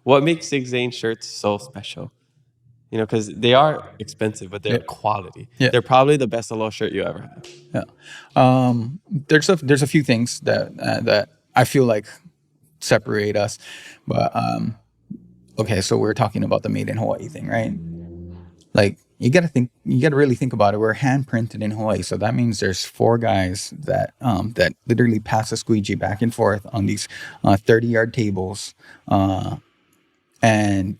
What makes Sig Zane shirts so special? You know, because they are expensive, but they're Yeah. quality. Yeah. They're probably the best aloha shirt you ever have. Yeah. There's a few things that I feel like separate us, but okay. So we're talking about the made in Hawaii thing, right? Like you got to really think about it. We're hand printed in Hawaii, so that means there's 4 guys that literally pass a squeegee back and forth on these 30-yard tables, and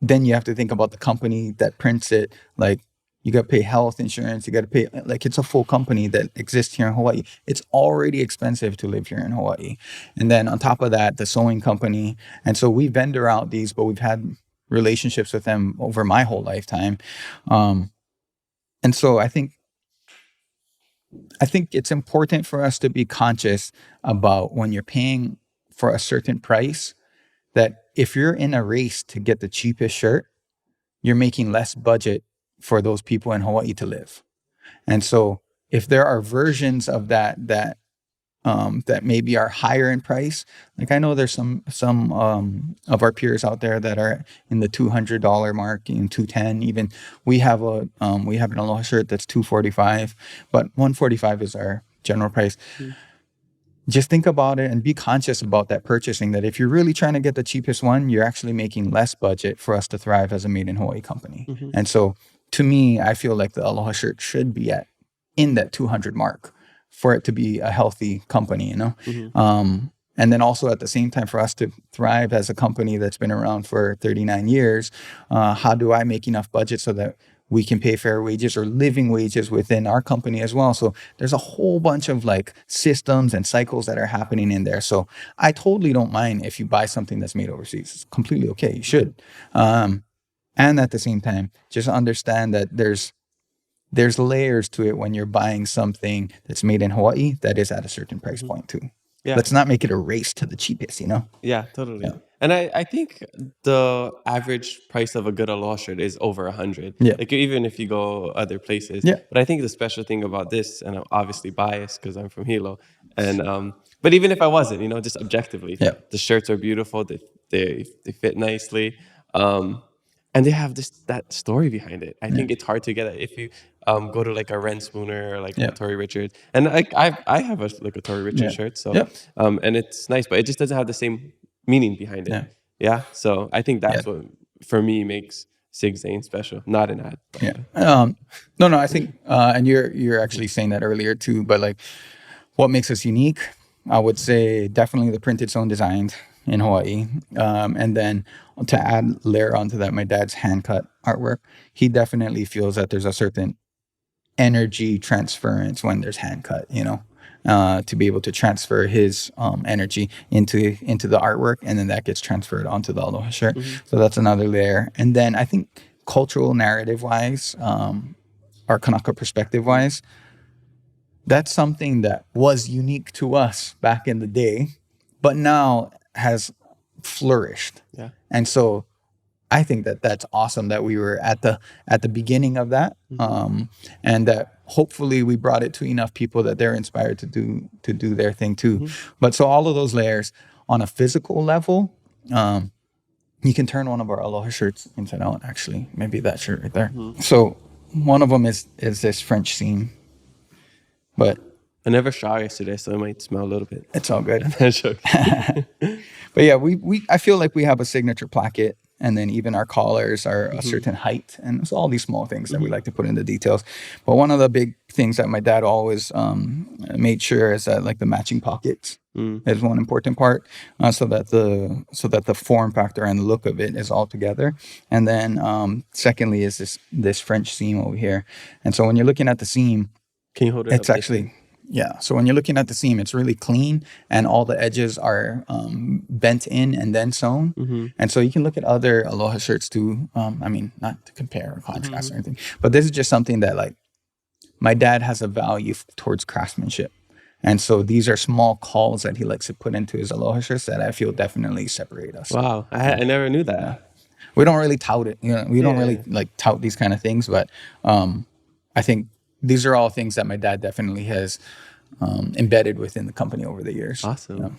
then you have to think about the company that prints it. Like you got to pay health insurance. You got to pay, like, it's a full company that exists here in Hawaii. It's already expensive to live here in Hawaii. And then on top of that, the sewing company. And so we vendor out these, but we've had relationships with them over my whole lifetime. And so I think it's important for us to be conscious about when you're paying for a certain price, that if you're in a race to get the cheapest shirt, you're making less budget for those people in Hawaii to live. And so if there are versions of that maybe are higher in price, like I know there's some of our peers out there that are in the $200 mark, in 210 even. We have an Aloha shirt that's $245, but $145 is our general price. Just think about it and be conscious about that purchasing, that if you're really trying to get the cheapest one, you're actually making less budget for us to thrive as a made in Hawaii company. And so to me, I feel like the Aloha shirt should be in that 200 mark for it to be a healthy company, you know? And then also at the same time, for us to thrive as a company that's been around for 39 years, how do I make enough budget so that we can pay fair wages or living wages within our company as well? So there's a whole bunch of like systems and cycles that are happening in there. So I totally don't mind if you buy something that's made overseas. It's completely okay. You should. And at the same time, just understand that there's layers to it when you're buying something that's made in Hawaii that is at a certain price point too. Yeah. Let's not make it a race to the cheapest, you know? Yeah, totally. Yeah. And I think the average price of a good aloha shirt is over 100. Yeah. Like even if you go other places. Yeah. But I think the special thing about this, and I'm obviously biased because I'm from Hilo, and but even if I wasn't, you know, just objectively, Yeah. the shirts are beautiful. They fit nicely. And they have that story behind it. I think it's hard to get it if you go to like a Ren Spooner or like a Tori Richards. And like I have a Tori Richards shirt, so and it's nice, but it just doesn't have the same meaning behind it. Yeah. So I think that's what for me makes Sig Zane special. Not an ad. No, I think and you're actually saying that earlier too, but like what makes us unique, I would say definitely the printed sewn designs in Hawaii. And then to add layer onto that, my dad's hand cut artwork. He definitely feels that there's a certain energy transference when there's hand cut, you know, to be able to transfer his energy into the artwork, and then that gets transferred onto the Aloha shirt. So that's another layer. And then I think cultural narrative wise, or Kanaka perspective wise, that's something that was unique to us back in the day, but now has flourished. Yeah. And so I think that that's awesome that we were at the beginning of that, and that hopefully we brought it to enough people that they're inspired to do their thing too. But so all of those layers on a physical level, you can turn one of our Aloha shirts inside out. Actually, maybe that shirt right there. So one of them is this French seam, but I never showered yesterday, so it might smell a little bit. it's all good. But yeah, I feel like we have a signature placket, and then even our collars are a certain height, and it's all these small things that we like to put in the details. But one of the big things that my dad always made sure is that like the matching pockets is one important part, so that the form factor and the look of it is all together. And then secondly is this French seam over here. And so when you're looking at the seam, can you hold it it's up actually yeah. So when you're looking at the seam, it's really clean, and all the edges are bent in and then sewn. And so you can look at other Aloha shirts too. I mean, not to compare or contrast or anything, but this is just something that like my dad has a value towards craftsmanship. And so these are small calls that he likes to put into his Aloha shirts that I feel definitely separate us. Wow. I never knew that. Yeah. We don't really tout it. You know, we don't really like tout these kind of things, but I think these are all things that my dad definitely has embedded within the company over the years. Awesome. You know?